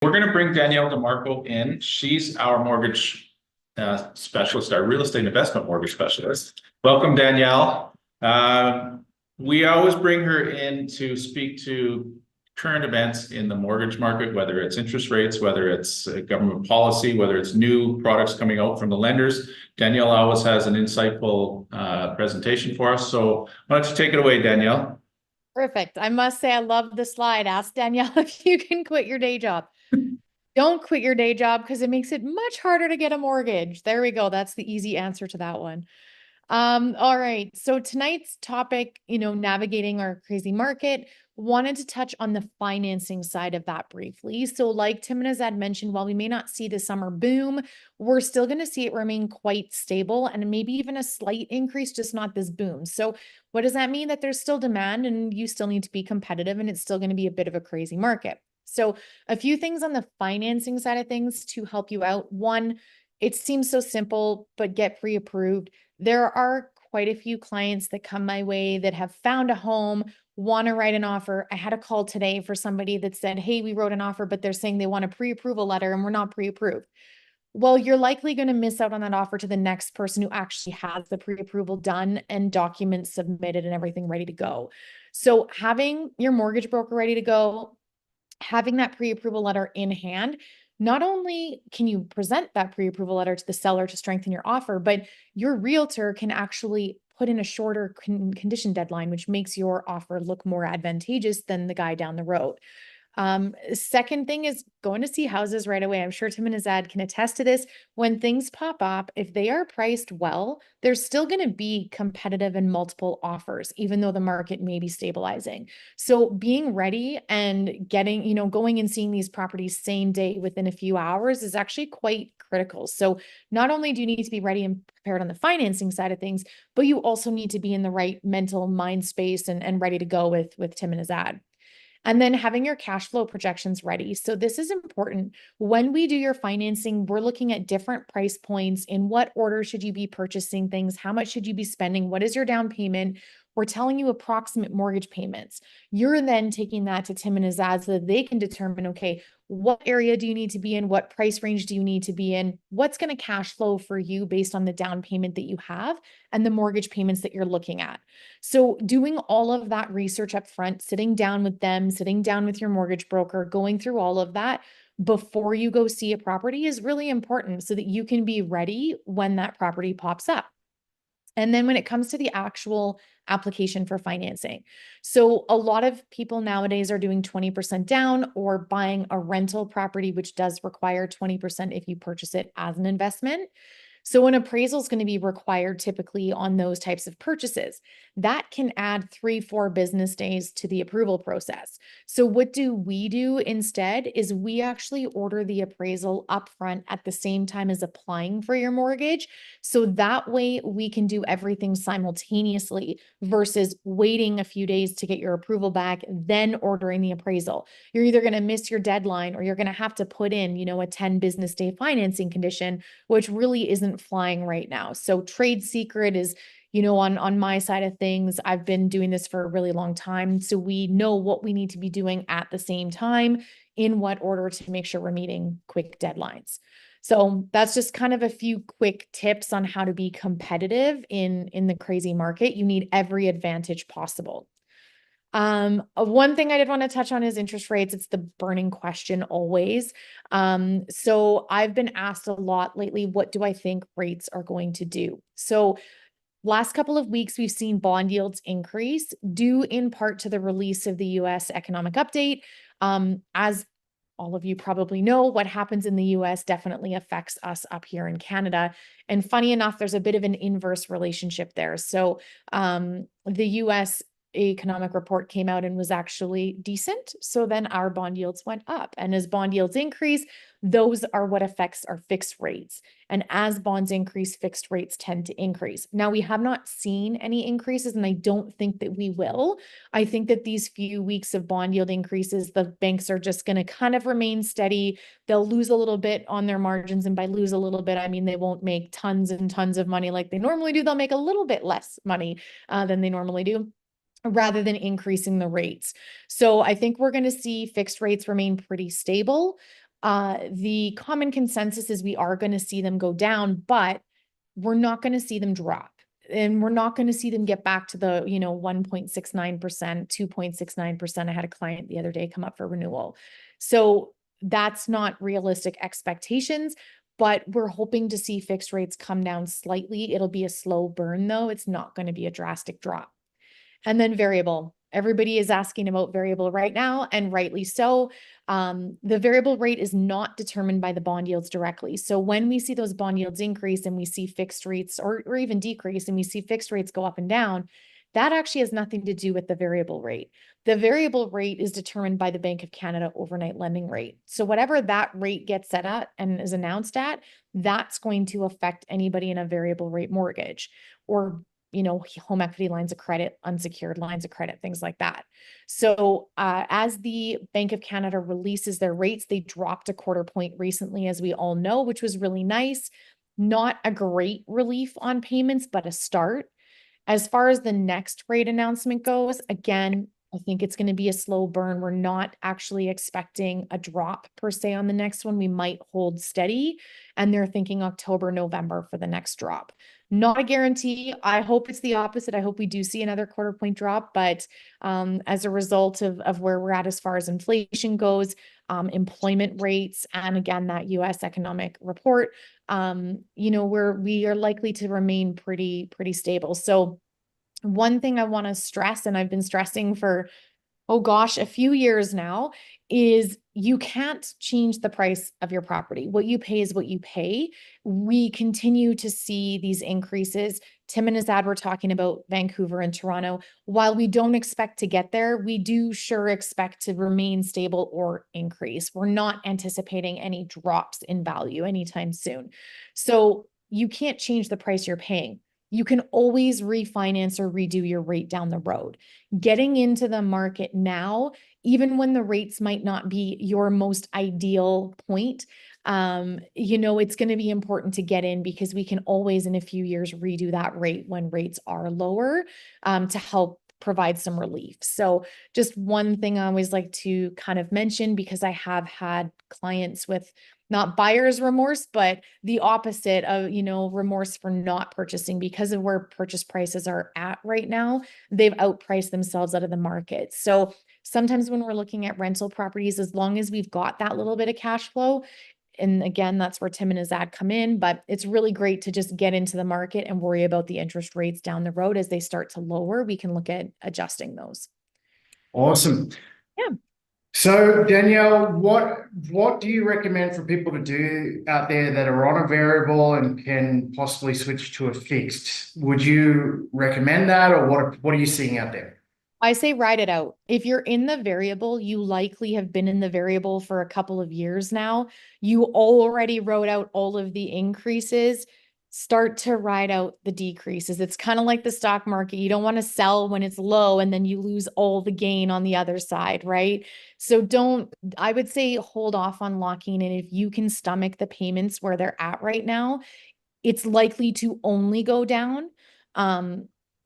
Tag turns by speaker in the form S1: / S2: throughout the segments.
S1: We're going to bring Danielle DeMarco in. She's our mortgage specialist, our real estate investment mortgage specialist. Welcome, Danielle. We always bring her in to speak to current events in the mortgage market, whether it's interest rates, whether it's government policy, whether it's new products coming out from the lenders. Danielle always has an insightful presentation for us. So why don't you take it away, Danielle?
S2: Perfect. I must say, I love the slide. Ask Danielle if you can quit your day job. Don't quit your day job because it makes it much harder to get a mortgage. There we go. That's the easy answer to that one. All right. So tonight's topic, navigating our crazy market, wanted to touch on the financing side of that briefly. So like Tim and Azad mentioned, while we may not see the summer boom, we're still going to see it remain quite stable and maybe even a slight increase, just not this boom. So what does that mean? That there's still demand and you still need to be competitive and it's still going to be a bit of a crazy market. So a few things on the financing side of things to help you out. One, it seems so simple, but get pre-approved. There are quite a few clients that come my way that have found a home, want to write an offer. I had a call today for somebody that said, hey, we wrote an offer, but they're saying they want a pre-approval letter and we're not pre-approved. Well, you're likely going to miss out on that offer to the next person who actually has the pre-approval done and documents submitted and everything ready to go. So having your mortgage broker ready to go, having that pre-approval letter in hand, not only can you present that pre-approval letter to the seller to strengthen your offer, but your realtor can actually put in a shorter condition deadline, which makes your offer look more advantageous than the guy down the road. Second thing is going to see houses right away. I'm sure Tim and Azad can attest to this. When things pop up, if they are priced well, there's still going to be competitive and multiple offers, even though the market may be stabilizing. So being ready and getting, going and seeing these properties same day within a few hours is actually quite critical. So not only do you need to be ready and prepared on the financing side of things, but you also need to be in the right mental mind space and ready to go with Tim and Azad. And then having your cash flow projections ready. So this is important. When we do your financing, we're looking at different price points. In what order should you be purchasing things? How much should you be spending? What is your down payment? We're telling you approximate mortgage payments. You're then taking that to Tim and Azad so that they can determine, okay, what area do you need to be in? What price range do you need to be in? What's going to cash flow for you based on the down payment that you have and the mortgage payments that you're looking at? So doing all of that research up front, sitting down with them, sitting down with your mortgage broker, going through all of that before you go see a property is really important so that you can be ready when that property pops up. And then when it comes to the actual application for financing. So a lot of people nowadays are doing 20% down or buying a rental property, which does require 20% if you purchase it as an investment. So an appraisal is going to be required typically on those types of purchases. That can add 3-4 business days to the approval process. So what do we do instead is we actually order the appraisal upfront at the same time as applying for your mortgage. So that way we can do everything simultaneously versus waiting a few days to get your approval back, then ordering the appraisal. You're either going to miss your deadline or you're going to have to put in, a 10 business day financing condition, which really isn't flying right now. So trade secret is, on my side of things, I've been doing this for a really long time. So we know what we need to be doing at the same time in what order to make sure we're meeting quick deadlines. So that's just kind of a few quick tips on how to be competitive in the crazy market. You need every advantage possible. One thing I did want to touch on is interest rates. It's the burning question always. So I've been asked a lot lately, what do I think rates are going to do? So last couple of weeks, we've seen bond yields increase due in part to the release of the US economic update. As all of you probably know, what happens in the US definitely affects us up here in Canada. And funny enough, there's a bit of an inverse relationship there. So the US economic report came out and was actually decent. So then our bond yields went up. And as bond yields increase, those are what affects our fixed rates. And as bonds increase, fixed rates tend to increase. Now, we have not seen any increases, and I don't think that we will. I think that these few weeks of bond yield increases, the banks are just going to kind of remain steady. They'll lose a little bit on their margins. And by lose a little bit, I mean they won't make tons and tons of money like they normally do. They'll make a little bit less money than they normally do, rather than increasing the rates. So I think we're going to see fixed rates remain pretty stable. The common consensus is we are going to see them go down, but we're not going to see them drop. And we're not going to see them get back to the, 1.69%, 2.69%. I had a client the other day come up for renewal. So that's not realistic expectations, but we're hoping to see fixed rates come down slightly. It'll be a slow burn though. It's not going to be a drastic drop. And then variable. Everybody is asking about variable right now, and rightly so. The variable rate is not determined by the bond yields directly. So when we see those bond yields increase and we see fixed rates or even decrease and we see fixed rates go up and down, that actually has nothing to do with the variable rate. The variable rate is determined by the Bank of Canada overnight lending rate. So whatever that rate gets set at and is announced at, that's going to affect anybody in a variable rate mortgage or home equity lines of credit, unsecured lines of credit, things like that. So as the Bank of Canada releases their rates, they dropped a quarter point recently, as we all know, which was really nice. Not a great relief on payments, but a start. As far as the next rate announcement goes, again, I think it's going to be a slow burn. We're not actually expecting a drop per se on the next one. We might hold steady, and they're thinking October, November for the next drop. Not a guarantee. I hope it's the opposite. I hope we do see another quarter point drop, but as a result of where we're at as far as inflation goes, employment rates, and again, that US economic report, we are likely to remain pretty stable. So one thing I want to stress, and I've been stressing for, oh gosh, a few years now, is you can't change the price of your property. What you pay is what you pay. We continue to see these increases. Tim and Azad were talking about Vancouver and Toronto. While we don't expect to get there, we do sure expect to remain stable or increase. We're not anticipating any drops in value anytime soon. So you can't change the price you're paying. You can always refinance or redo your rate down the road. Getting into the market now, even when the rates might not be your most ideal point, it's going to be important to get in because we can always in a few years redo that rate when rates are lower, to help provide some relief. So just one thing I always like to kind of mention, because I have had clients with not buyer's remorse, but the opposite of, remorse for not purchasing because of where purchase prices are at right now. They've outpriced themselves out of the market. So sometimes when we're looking at rental properties, as long as we've got that little bit of cash flow, and again, that's where Tim and his ad come in, but it's really great to just get into the market and worry about the interest rates down the road. As they start to lower, we can look at adjusting those.
S3: Awesome.
S2: Yeah.
S3: So Danielle, what do you recommend for people to do out there that are on a variable and can possibly switch to a fixed? Would you recommend that, or what are you seeing out there?
S2: I say ride it out. If you're in the variable, you likely have been in the variable for a couple of years now. You already wrote out all of the increases. Start to ride out the decreases. It's kind of like the stock market. You don't want to sell when it's low and then you lose all the gain on the other side, right? So I would say hold off on locking in. If you can stomach the payments where they're at right now, it's likely to only go down.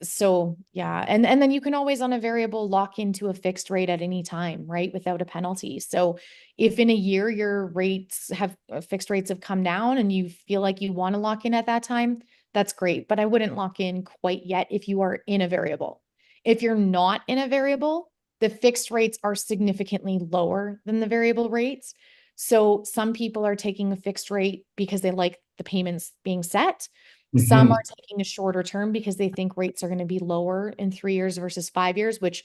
S2: So yeah, and then you can always on a variable lock into a fixed rate at any time, right? Without a penalty. So if in a year your rates have fixed rates have come down and you feel like you want to lock in at that time, that's great. But I wouldn't lock in quite yet if you are in a variable. If you're not in a variable, the fixed rates are significantly lower than the variable rates. So some people are taking a fixed rate because they like the payments being set. Some are taking a shorter term because they think rates are going to be lower in 3 years versus 5 years, which,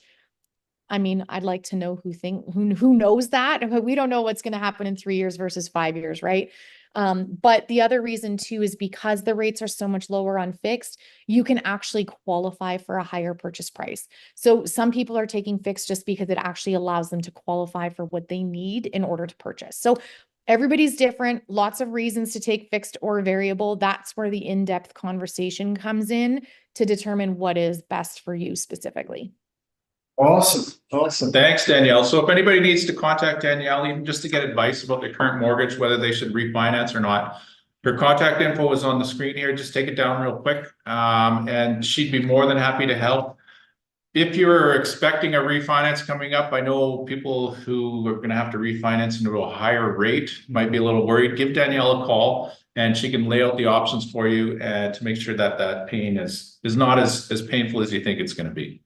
S2: I mean, I'd like to know who knows that, but we don't know what's going to happen in 3 years versus 5 years, right? But the other reason too is because the rates are so much lower on fixed, you can actually qualify for a higher purchase price. So some people are taking fixed just because it actually allows them to qualify for what they need in order to purchase. So everybody's different, lots of reasons to take fixed or variable. That's where the in-depth conversation comes in to determine what is best for you specifically.
S3: Awesome.
S1: Thanks, Danielle. So if anybody needs to contact Danielle, even just to get advice about their current mortgage, whether they should refinance or not, her contact info is on the screen here. Just take it down real quick. And she'd be more than happy to help. if you're expecting a refinance coming up, I know people who are gonna have to refinance into a higher rate might be a little worried. Give Danielle a call and she can lay out the options for you and to make sure that that pain is not as painful as you think it's gonna be.